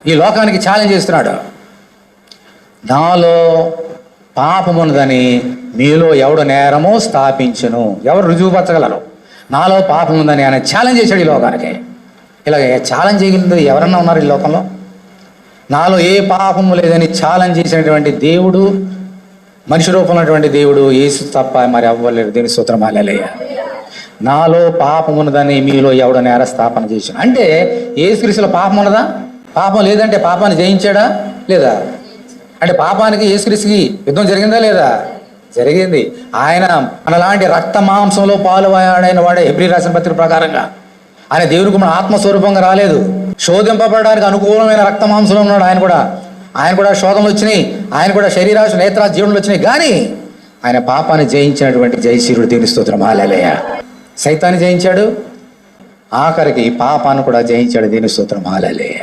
ఈ లోకానికి ఛాలెంజ్ చేస్తున్నాడు. నాలో పాపమున్నదని మీలో ఎవడు నేరమో స్థాపించును. ఎవరు రుజువుపరచగలరు నాలో పాపం ఉందని? ఆయన ఛాలెంజ్ చేశాడు ఈ లోకానికి. ఇలా ఛాలెంజ్ చేయగలిగింది ఎవరన్నా ఉన్నారు ఈ లోకంలో? నాలో ఏ పాపము లేదని ఛాలెంజ్ చేసినటువంటి దేవుడు, మనిషి రూపంలో ఉన్నటువంటి దేవుడు యేసు తప్ప మరి అవ్వలేరు. దీని స్తోత్రం హల్లెలూయా. నాలో పాపం ఉన్నదని మీలో ఎవడ నేర స్థాపన చేశాను అంటే యేసుక్రీస్తులో పాపం ఉన్నదా? పాపం లేదంటే పాపాన్ని జయించాడా లేదా? అంటే పాపానికి యేసుక్రీస్తుకి యుద్ధం జరిగిందా లేదా? జరిగింది. ఆయన మనలాంటి రక్త మాంసంలో పాలువాడైన వాడే. హెబ్రీ రాసిన పత్రిక ప్రకారంగా ఆయన దేవునికి మన ఆత్మస్వరూపంగా రాలేదు. శోధింపబడడానికి అనుకూలమైన రక్త మాంసంలో ఉన్నాడు. ఆయన కూడా శోధనలు వచ్చినాయి, ఆయన కూడా శరీరాశ నేత్రా జీవనలు వచ్చినాయి. కానీ ఆయన పాపాన్ని జయించినటువంటి జయశీరుడు. దేవుని స్తోత్రం హల్లెలూయా. సైతాన్ని జయించాడు, ఆఖరికి పాపాన్ని కూడా జయించాడు. దేవుని స్తోత్రం హల్లెలూయా.